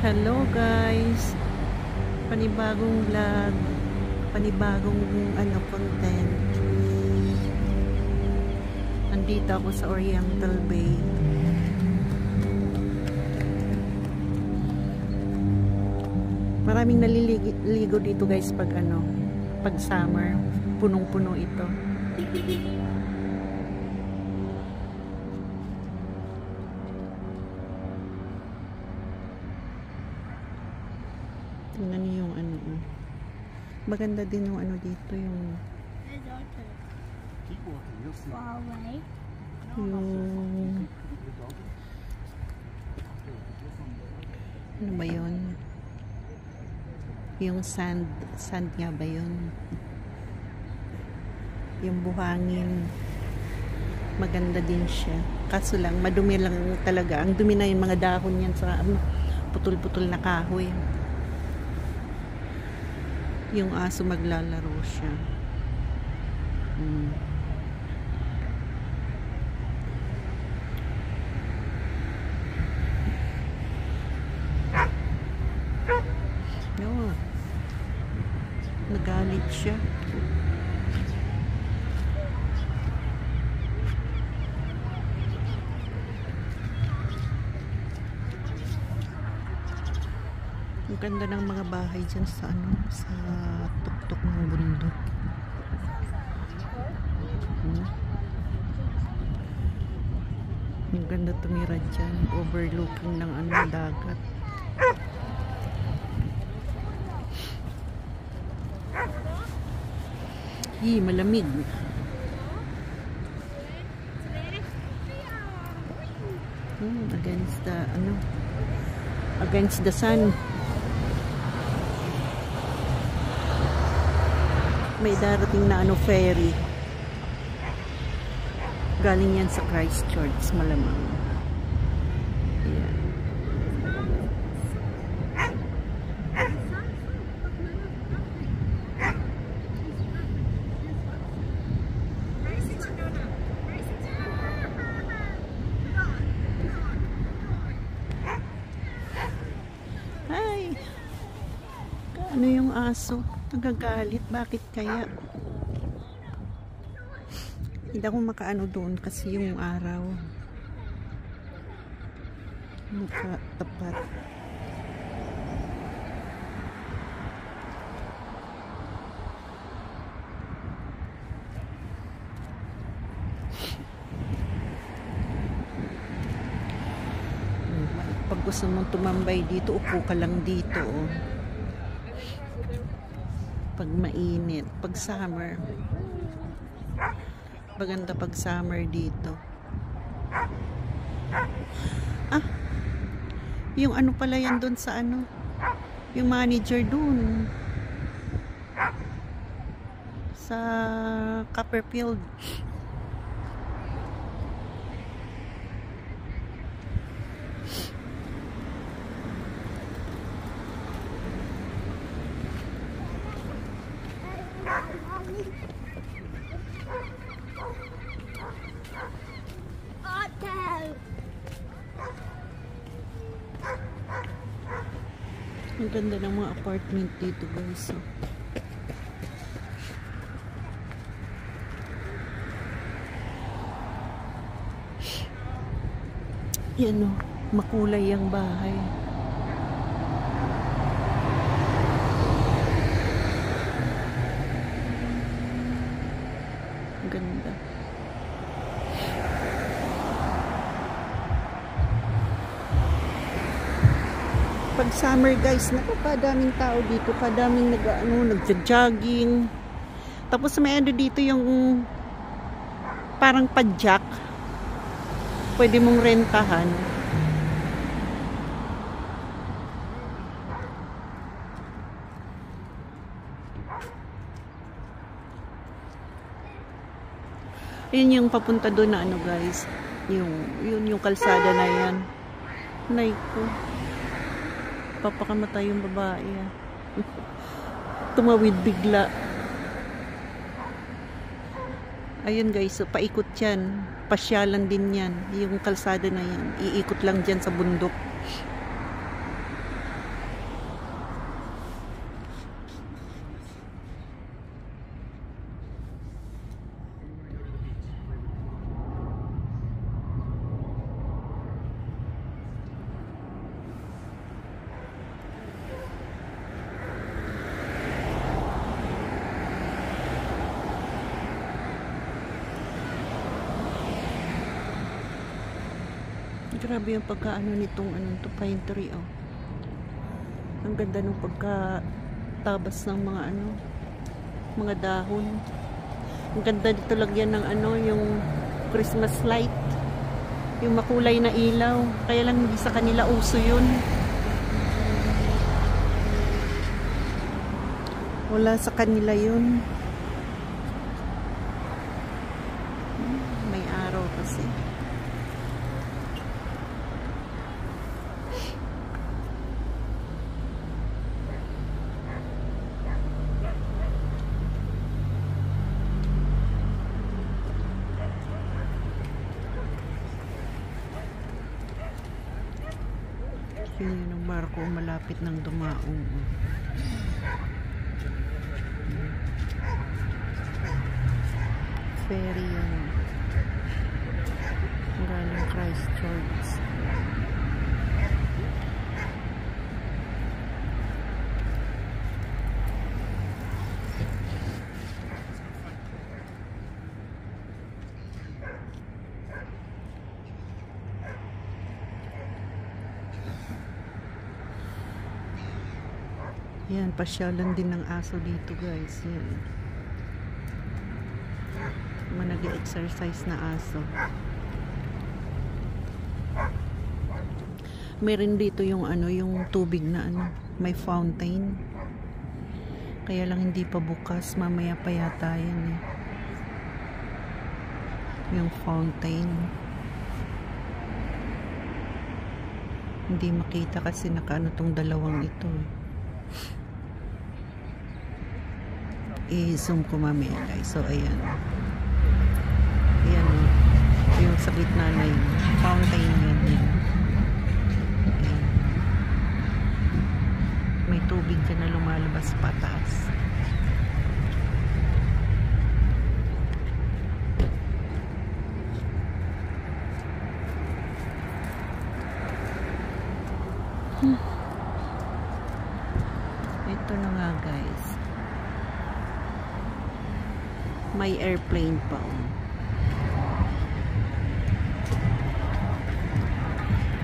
Hello guys, panibagong vlog, panibagong content. Nandito ako sa Oriental Bay. Maraming naliligo dito guys pag pag summer, punong-puno ito. Tingnan niyo yung maganda din yung dito yung ano ba yun, yung sand nga ba yun, yung buhangin, maganda din siya, kaso lang madumi lang talaga, ang dumi na yung mga dahon yan sa putol-putol na kahoy. Yung aso maglalaro siya. No. Nagalit siya. Ang ganda ng mga bahay dyan sa sa tuktok ng bundok. Ang ganda tumira dyan, overlooking ng dagat. Malamig. Against the against the sun. May darating na ferry. Galing yan sa Christchurch, malamang. Ayan. Hi! Ano yung aso? Nagagalit. Bakit kaya? Hindi ako makaano doon kasi yung araw. Nakatapat. Pag gusto mong tumambay dito, upo ka lang dito. Pag mainit, pag summer, maganda pag summer dito. Yung pala yan doon sa yung manager doon sa Copperfield. Ang ganda ng mga apartment dito guys. Yan makulay ang bahay. Ang ganda. Pag summer guys, padaming tao dito, padaming nagja-jogging. Tapos may dito yung parang padjak. Pwede mong rentahan. Yun yung papunta doon na guys. Yung kalsada na yan. Naiko. Papakamatay yung babae. Tumawid bigla. Ayun guys, so paikot yan. Pasyalan din yan. Yung kalsada na yan. Iikot lang dyan sa bundok. Grabe yung pagkaano nitong to pine tree, oh. Ang ganda ng pagkatabas ng mga mga dahon. Ang ganda dito lagyan ng yung Christmas light. Yung makulay na ilaw. Kaya lang hindi sa kanila uso yun. Wala sa kanila yun. May araw kasi. Yun yung barko malapit ng dumaong. Ferry yun. Galing Christchurch. Yan, pasyalan din ng aso dito, guys. Yan. Mga nag-exercise na aso. Meron dito yung yung tubig na may fountain. Kaya lang hindi pa bukas, mamaya pa yata yan yung fountain. Hindi makita kasi tong dalawang ito. I-zoom ko mamaya, guys. So ayan. Ayan, yung sa gitna na yung fountain yan. Ayan. May tubig ka na lumalabas pataas. Ito na nga, guys. May airplane pa.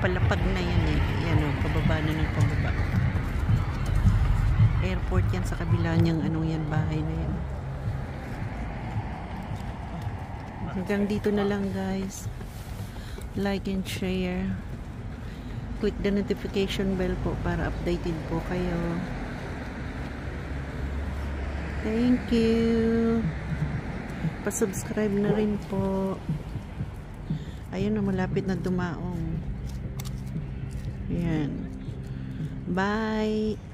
Palapag na yan Yan pababa na ng pababa. Airport yan sa kabila niyang yan, bahay na yan. Hanggang dito na lang, guys. Like and share. Click the notification bell po para updated po kayo. Thank you. Pa-subscribe na rin po. Ayun na, malapit na dumaong. Ayan. Bye.